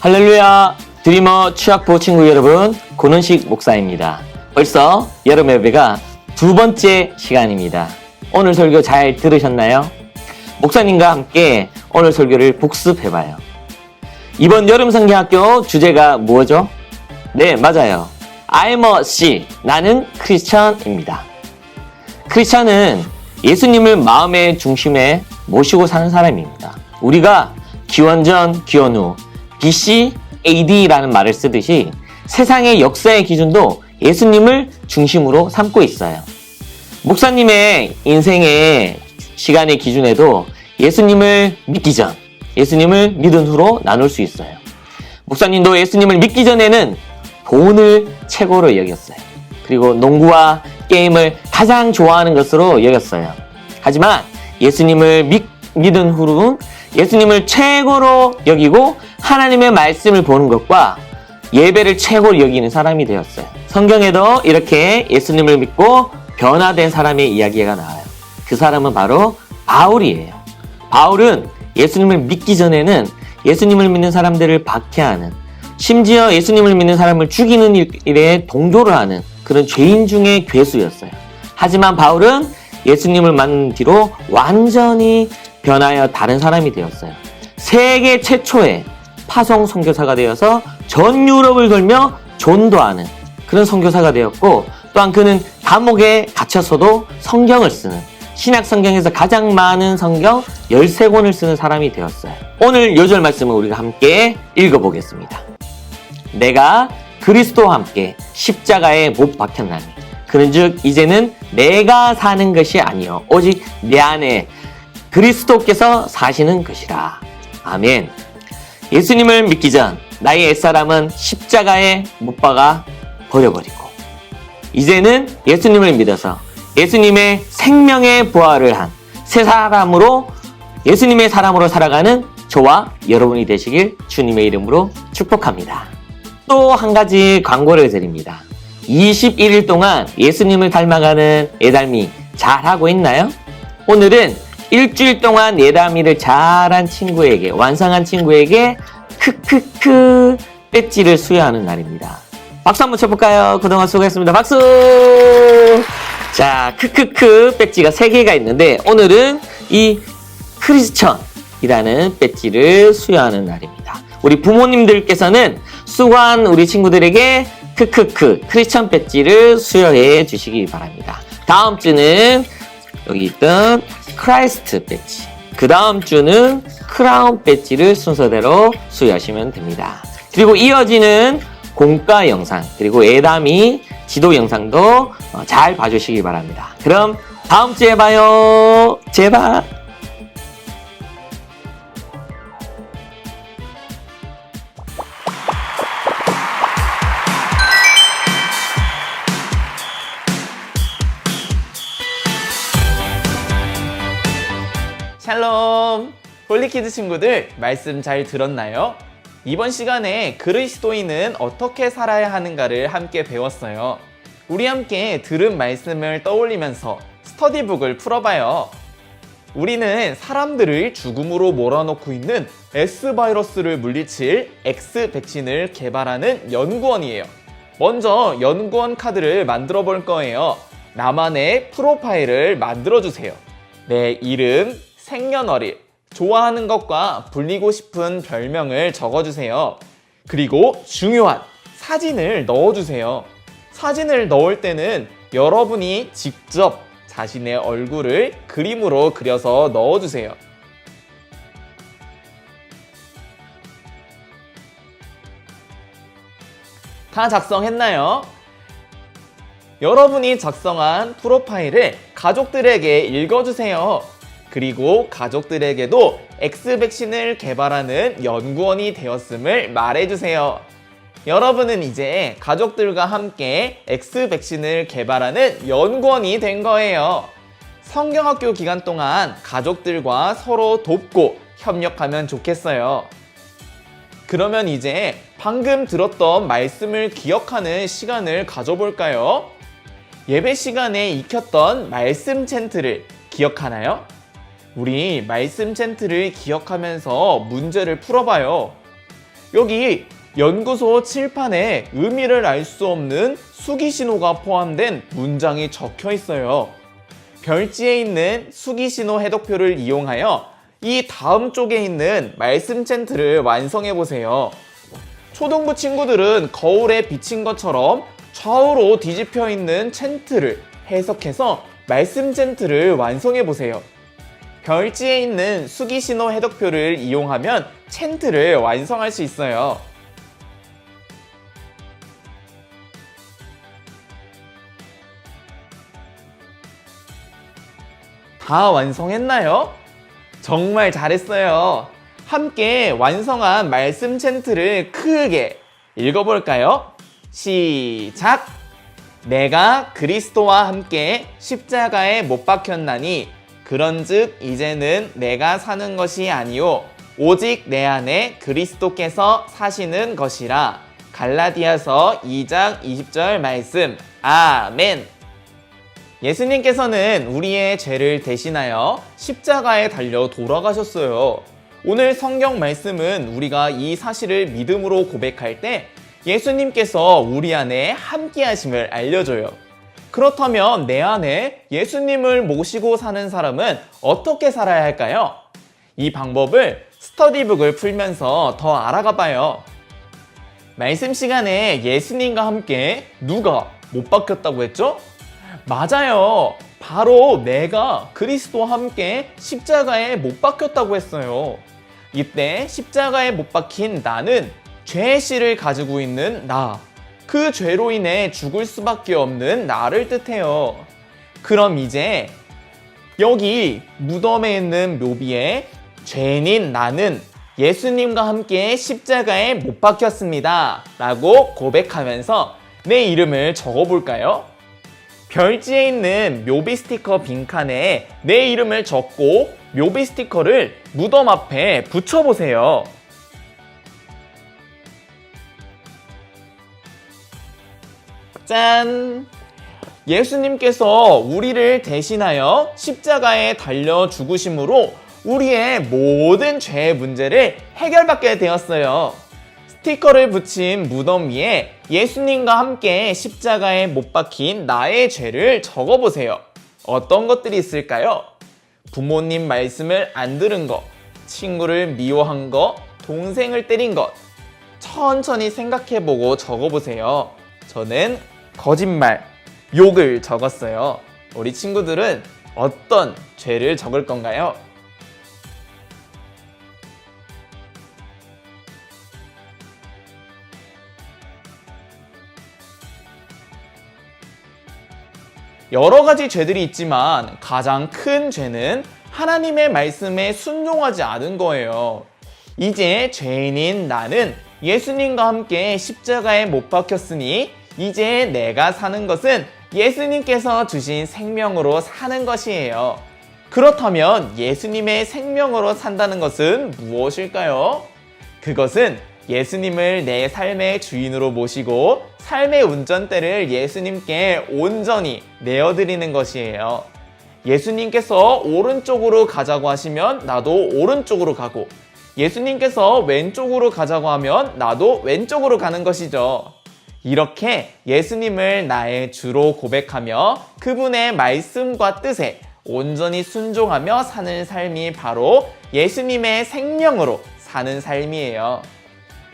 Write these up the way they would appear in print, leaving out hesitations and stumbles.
할렐루야! 드리머 취학부 친구 여러분, 고는식 목사입니다. 벌써 여름 예배가 두 번째 시간입니다. 오늘 설교 잘 들으셨나요? 목사님과 함께 오늘 설교를 복습해봐요. 이번 여름 성경학교 주제가 뭐죠? 네, 맞아요. I'm a C, 나는 크리스천입니다. 크리스천은 예수님을 마음의 중심에 모시고 사는 사람입니다. 우리가 기원전, 기원후, BC, AD라는 말을 쓰듯이 세상의 역사의 기준도 예수님을 중심으로 삼고 있어요. 목사님의 인생의 시간의 기준에도 예수님을 믿기 전, 예수님을 믿은 후로 나눌 수 있어요. 목사님도 예수님을 믿기 전에는 돈을 최고로 여겼어요. 그리고 농구와 게임을 가장 좋아하는 것으로 여겼어요. 하지만 예수님을 믿은 후로는 예수님을 최고로 여기고 하나님의 말씀을 보는 것과 예배를 최고로 여기는 사람이 되었어요. 성경에도 이렇게 예수님을 믿고 변화된 사람의 이야기가 나와요. 그 사람은 바로 바울이에요. 바울은 예수님을 믿기 전에는 예수님을 믿는 사람들을 박해하는, 심지어 예수님을 믿는 사람을 죽이는 일에 동조를 하는 그런 죄인 중의 괴수였어요. 하지만 바울은 예수님을 만난 뒤로 완전히 변하여 다른 사람이 되었어요. 세계 최초의 파송 선교사가 되어서 전 유럽을 돌며 전도하는 그런 선교사가 되었고, 또한 그는 감옥에 갇혔어도 성경을 쓰는, 신약 성경에서 가장 많은 성경 13권을 쓰는 사람이 되었어요. 오늘 요절 말씀을 우리가 함께 읽어보겠습니다. 내가 그리스도와 함께 십자가에 못 박혔나니 그런즉 이제는 내가 사는 것이 아니요 오직 내 안에 그리스도께서 사시는 것이라. 아멘. 예수님을 믿기 전 나의 옛사람은 십자가에 못 박아 버려버리고, 이제는 예수님을 믿어서 예수님의 생명의 부활을 한 새 사람으로, 예수님의 사람으로 살아가는 저와 여러분이 되시길 주님의 이름으로 축복합니다. 또 한 가지 광고를 드립니다. 21일 동안 예수님을 닮아가는 예담이 잘하고 있나요? 오늘은 일주일 동안 예담이를 잘한 친구에게, 완성한 친구에게 크크크 배지를 수여하는 날입니다. 박수 한번 쳐볼까요? 그동안 수고했습니다. 박수! 자, 크크크 배지가 3개가 있는데 오늘은 이 크리스천이라는 배지를 수여하는 날입니다. 우리 부모님들께서는 수고한 우리 친구들에게 크크크 크리스천 배지를 수여해 주시기 바랍니다. 다음 주는 여기 있던 크라이스트 배지, 그 다음 주는 크라운 배지를 순서대로 수여하시면 됩니다. 그리고 이어지는 공과 영상, 그리고 예담이 지도 영상도 잘 봐주시기 바랍니다. 그럼 다음 주에 봐요. 제발. 샬롬! 홀리키드 친구들, 말씀 잘 들었나요? 이번 시간에 그리스도인은 어떻게 살아야 하는가를 함께 배웠어요. 우리 함께 들은 말씀을 떠올리면서 스터디북을 풀어봐요. 우리는 사람들을 죽음으로 몰아넣고 있는 S바이러스를 물리칠 X 백신을 개발하는 연구원이에요. 먼저 연구원 카드를 만들어 볼 거예요. 나만의 프로파일을 만들어주세요. 내 이름, 생년월일, 좋아하는 것과 불리고 싶은 별명을 적어주세요. 그리고 중요한 사진을 넣어주세요. 사진을 넣을 때는 여러분이 직접 자신의 얼굴을 그림으로 그려서 넣어주세요. 다 작성했나요? 여러분이 작성한 프로파일을 가족들에게 읽어주세요. 그리고 가족들에게도 X백신을 개발하는 연구원이 되었음을 말해주세요. 여러분은 이제 가족들과 함께 X백신을 개발하는 연구원이 된 거예요. 성경학교 기간 동안 가족들과 서로 돕고 협력하면 좋겠어요. 그러면 이제 방금 들었던 말씀을 기억하는 시간을 가져볼까요? 예배 시간에 익혔던 말씀 챈트를 기억하나요? 우리 말씀 챈트를 기억하면서 문제를 풀어봐요. 여기 연구소 칠판에 의미를 알 수 없는 수기신호가 포함된 문장이 적혀 있어요. 별지에 있는 수기신호 해독표를 이용하여 이 다음 쪽에 있는 말씀 챈트를 완성해 보세요. 초등부 친구들은 거울에 비친 것처럼 좌우로 뒤집혀 있는 챈트를 해석해서 말씀 챈트를 완성해 보세요. 별지에 있는 수기신호 해독표를 이용하면 챈트를 완성할 수 있어요. 다 완성했나요? 정말 잘했어요. 함께 완성한 말씀 챈트를 크게 읽어볼까요? 시작! 내가 그리스도와 함께 십자가에 못 박혔나니 그런즉 이제는 내가 사는 것이 아니요 오직 내 안에 그리스도께서 사시는 것이라. 갈라디아서 2장 20절 말씀. 아멘. 예수님께서는 우리의 죄를 대신하여 십자가에 달려 돌아가셨어요. 오늘 성경 말씀은 우리가 이 사실을 믿음으로 고백할 때 예수님께서 우리 안에 함께 하심을 알려줘요. 그렇다면 내 안에 예수님을 모시고 사는 사람은 어떻게 살아야 할까요? 이 방법을 스터디북을 풀면서 더 알아가 봐요. 말씀 시간에 예수님과 함께 누가 못 박혔다고 했죠? 맞아요. 바로 내가 그리스도와 함께 십자가에 못 박혔다고 했어요. 이때 십자가에 못 박힌 나는 죄의 씨를 가지고 있는 나, 그 죄로 인해 죽을 수밖에 없는 나를 뜻해요. 그럼 이제 여기 무덤에 있는 묘비에 죄인인 나는 예수님과 함께 십자가에 못 박혔습니다 라고 고백하면서 내 이름을 적어볼까요? 별지에 있는 묘비 스티커 빈칸에 내 이름을 적고 묘비 스티커를 무덤 앞에 붙여보세요. 짠! 예수님께서 우리를 대신하여 십자가에 달려 죽으심으로 우리의 모든 죄의 문제를 해결받게 되었어요. 스티커를 붙인 무덤 위에 예수님과 함께 십자가에 못 박힌 나의 죄를 적어보세요. 어떤 것들이 있을까요? 부모님 말씀을 안 들은 것, 친구를 미워한 것, 동생을 때린 것. 천천히 생각해보고 적어보세요. 저는 거짓말, 욕을 적었어요. 우리 친구들은 어떤 죄를 적을 건가요? 여러 가지 죄들이 있지만 가장 큰 죄는 하나님의 말씀에 순종하지 않은 거예요. 이제 죄인인 나는 예수님과 함께 십자가에 못 박혔으니 이제 내가 사는 것은 예수님께서 주신 생명으로 사는 것이에요. 그렇다면 예수님의 생명으로 산다는 것은 무엇일까요? 그것은 예수님을 내 삶의 주인으로 모시고 삶의 운전대를 예수님께 온전히 내어드리는 것이에요. 예수님께서 오른쪽으로 가자고 하시면 나도 오른쪽으로 가고, 예수님께서 왼쪽으로 가자고 하면 나도 왼쪽으로 가는 것이죠. 이렇게 예수님을 나의 주로 고백하며 그분의 말씀과 뜻에 온전히 순종하며 사는 삶이 바로 예수님의 생명으로 사는 삶이에요.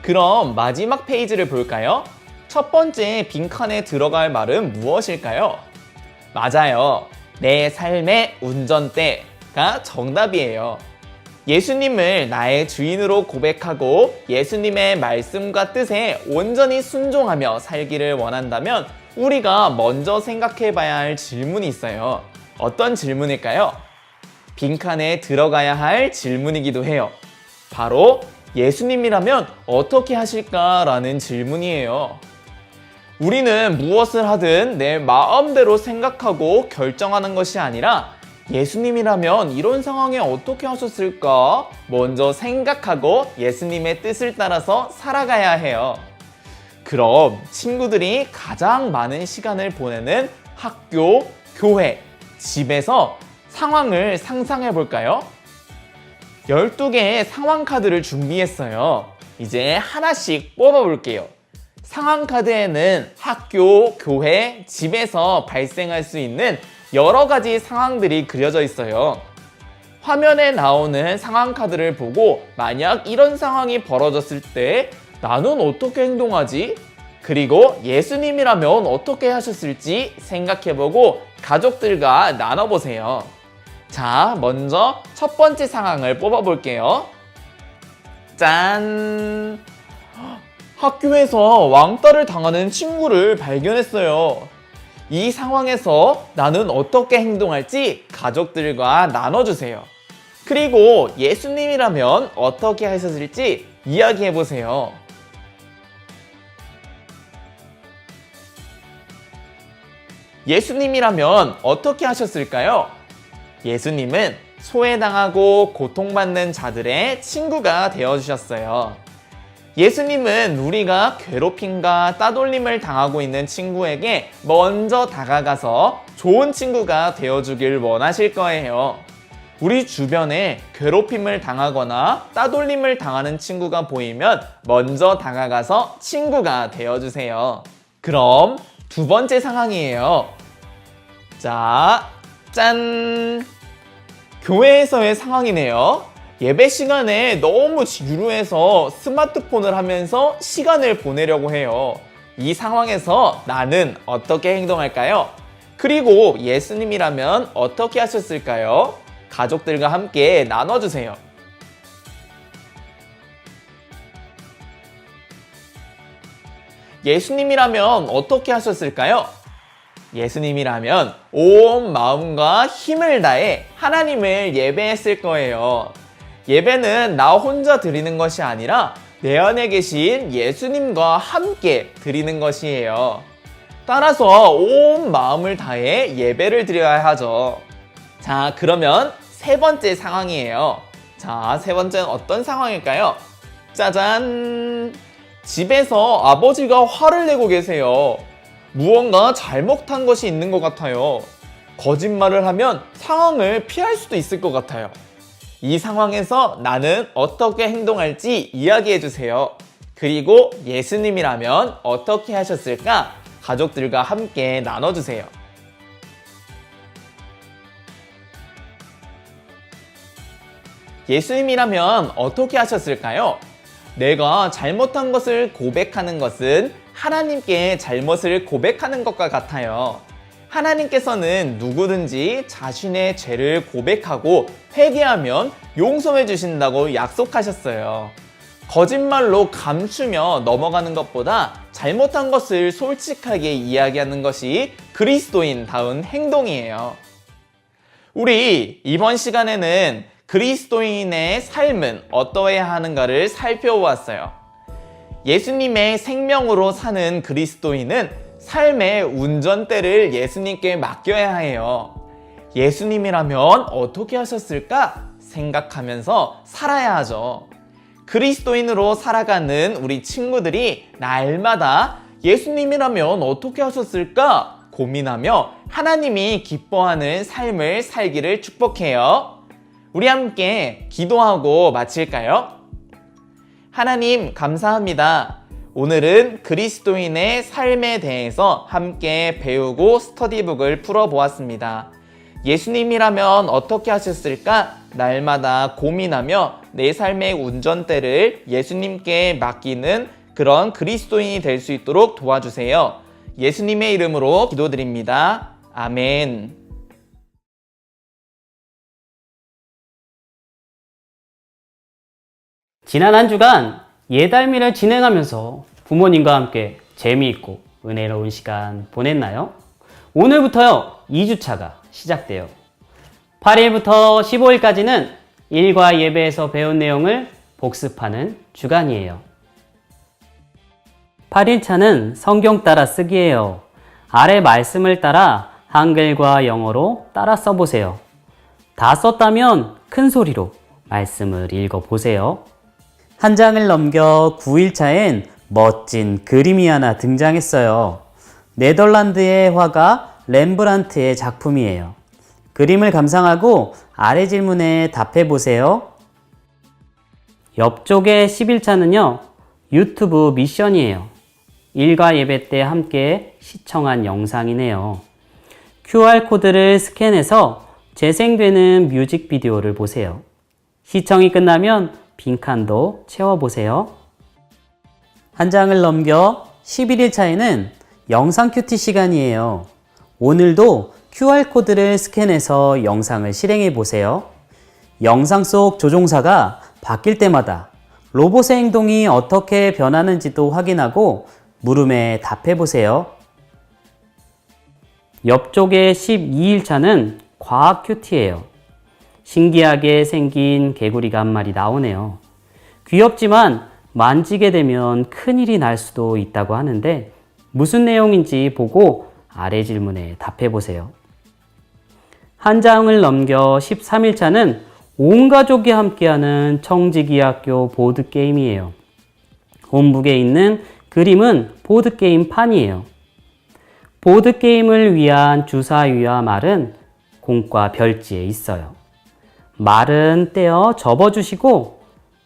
그럼 마지막 페이지를 볼까요? 첫 번째 빈칸에 들어갈 말은 무엇일까요? 맞아요. 내 삶의 운전대가 정답이에요. 예수님을 나의 주인으로 고백하고 예수님의 말씀과 뜻에 온전히 순종하며 살기를 원한다면 우리가 먼저 생각해 봐야 할 질문이 있어요. 어떤 질문일까요? 빈칸에 들어가야 할 질문이기도 해요. 바로 예수님이라면 어떻게 하실까라는 질문이에요. 우리는 무엇을 하든 내 마음대로 생각하고 결정하는 것이 아니라 예수님이라면 이런 상황에 어떻게 하셨을까? 먼저 생각하고 예수님의 뜻을 따라서 살아가야 해요. 그럼 친구들이 가장 많은 시간을 보내는 학교, 교회, 집에서 상황을 상상해 볼까요? 12개의 상황 카드를 준비했어요. 이제 하나씩 뽑아볼게요. 상황 카드에는 학교, 교회, 집에서 발생할 수 있는 여러 가지 상황들이 그려져 있어요. 화면에 나오는 상황 카드를 보고 만약 이런 상황이 벌어졌을 때 나는 어떻게 행동하지? 그리고 예수님이라면 어떻게 하셨을지 생각해보고 가족들과 나눠보세요. 자, 먼저 첫 번째 상황을 뽑아볼게요. 짠! 학교에서 왕따를 당하는 친구를 발견했어요. 이 상황에서 나는 어떻게 행동할지 가족들과 나눠주세요. 그리고 예수님이라면 어떻게 하셨을지 이야기해보세요. 예수님이라면 어떻게 하셨을까요? 예수님은 소외당하고 고통받는 자들의 친구가 되어주셨어요. 예수님은 우리가 괴롭힘과 따돌림을 당하고 있는 친구에게 먼저 다가가서 좋은 친구가 되어주길 원하실 거예요. 우리 주변에 괴롭힘을 당하거나 따돌림을 당하는 친구가 보이면 먼저 다가가서 친구가 되어주세요. 그럼 두 번째 상황이에요. 자, 짠! 교회에서의 상황이네요. 예배 시간에 너무 지루해서 스마트폰을 하면서 시간을 보내려고 해요. 이 상황에서 나는 어떻게 행동할까요? 그리고 예수님이라면 어떻게 하셨을까요? 가족들과 함께 나눠주세요. 예수님이라면 어떻게 하셨을까요? 예수님이라면 온 마음과 힘을 다해 하나님을 예배했을 거예요. 예배는 나 혼자 드리는 것이 아니라 내 안에 계신 예수님과 함께 드리는 것이에요. 따라서 온 마음을 다해 예배를 드려야 하죠. 자, 그러면 세 번째 상황이에요. 자, 세 번째는 어떤 상황일까요? 짜잔! 집에서 아버지가 화를 내고 계세요. 무언가 잘못한 것이 있는 것 같아요. 거짓말을 하면 상황을 피할 수도 있을 것 같아요. 이 상황에서 나는 어떻게 행동할지 이야기해 주세요. 그리고 예수님이라면 어떻게 하셨을까? 가족들과 함께 나눠주세요. 예수님이라면 어떻게 하셨을까요? 내가 잘못한 것을 고백하는 것은 하나님께 잘못을 고백하는 것과 같아요. 하나님께서는 누구든지 자신의 죄를 고백하고 회개하면 용서해 주신다고 약속하셨어요. 거짓말로 감추며 넘어가는 것보다 잘못한 것을 솔직하게 이야기하는 것이 그리스도인다운 행동이에요. 우리 이번 시간에는 그리스도인의 삶은 어떠해야 하는가를 살펴보았어요. 예수님의 생명으로 사는 그리스도인은 삶의 운전대를 예수님께 맡겨야 해요. 예수님이라면 어떻게 하셨을까 생각하면서 살아야 하죠. 그리스도인으로 살아가는 우리 친구들이 날마다 예수님이라면 어떻게 하셨을까 고민하며 하나님이 기뻐하는 삶을 살기를 축복해요. 우리 함께 기도하고 마칠까요? 하나님 감사합니다. 오늘은 그리스도인의 삶에 대해서 함께 배우고 스터디북을 풀어보았습니다. 예수님이라면 어떻게 하셨을까? 날마다 고민하며 내 삶의 운전대를 예수님께 맡기는 그런 그리스도인이 될 수 있도록 도와주세요. 예수님의 이름으로 기도드립니다. 아멘. 지난 한 주간 예달미를 진행하면서 부모님과 함께 재미있고 은혜로운 시간 보냈나요? 오늘부터요 2주차가 시작돼요. 8일부터 15일까지는 일과 예배에서 배운 내용을 복습하는 주간이에요. 8일차는 성경 따라 쓰기예요. 아래 말씀을 따라 한글과 영어로 따라 써보세요. 다 썼다면 큰 소리로 말씀을 읽어보세요. 한 장을 넘겨 9일차엔 멋진 그림이 하나 등장했어요. 네덜란드의 화가 렘브란트의 작품이에요. 그림을 감상하고 아래 질문에 답해보세요. 옆쪽의 11차는요, 유튜브 미션이에요. 일과 예배 때 함께 시청한 영상이네요. QR코드를 스캔해서 재생되는 뮤직비디오를 보세요. 시청이 끝나면 빈칸도 채워보세요. 한 장을 넘겨 11일차에는 영상 큐티 시간이에요. 오늘도 QR코드를 스캔해서 영상을 실행해 보세요. 영상 속 조종사가 바뀔 때마다 로봇의 행동이 어떻게 변하는지도 확인하고 물음에 답해 보세요. 옆쪽의 12일차는 과학 큐티예요. 신기하게 생긴 개구리가 한 마리 나오네요. 귀엽지만 만지게 되면 큰일이 날 수도 있다고 하는데 무슨 내용인지 보고 아래 질문에 답해 보세요. 한 장을 넘겨 13일차는 온 가족이 함께하는 청지기학교 보드게임이에요. 홈북에 있는 그림은 보드게임 판이에요. 보드게임을 위한 주사위와 말은 공과 별지에 있어요. 말은 떼어 접어주시고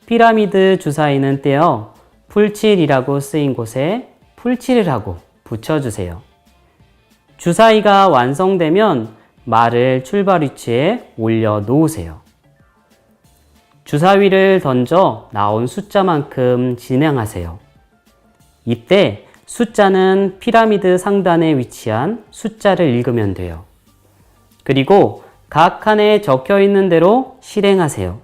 피라미드 주사위는 떼어 풀칠이라고 쓰인 곳에 풀칠을 하고 붙여주세요. 주사위가 완성되면 말을 출발 위치에 올려 놓으세요. 주사위를 던져 나온 숫자만큼 진행하세요. 이때 숫자는 피라미드 상단에 위치한 숫자를 읽으면 돼요. 그리고 각 칸에 적혀 있는 대로 실행하세요.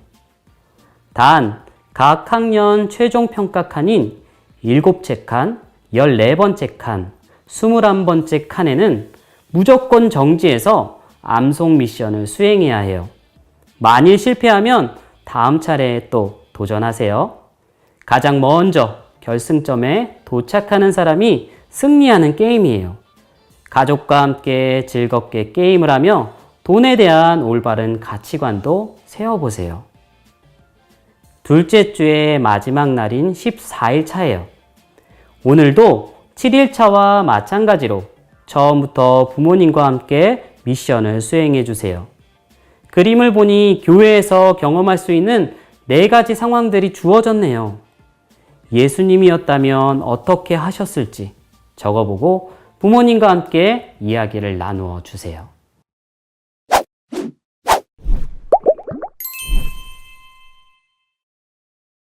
단, 각 학년 최종 평가 칸인 7째 칸, 14번째 칸, 21번째 칸에는 무조건 정지해서 암송 미션을 수행해야 해요. 만일 실패하면 다음 차례에 또 도전하세요. 가장 먼저 결승점에 도착하는 사람이 승리하는 게임이에요. 가족과 함께 즐겁게 게임을 하며 돈에 대한 올바른 가치관도 세워보세요. 둘째 주의 마지막 날인 14일 차예요. 오늘도 7일 차와 마찬가지로 처음부터 부모님과 함께 미션을 수행해 주세요. 그림을 보니 교회에서 경험할 수 있는 4가지 상황들이 주어졌네요. 예수님이었다면 어떻게 하셨을지 적어보고 부모님과 함께 이야기를 나누어 주세요.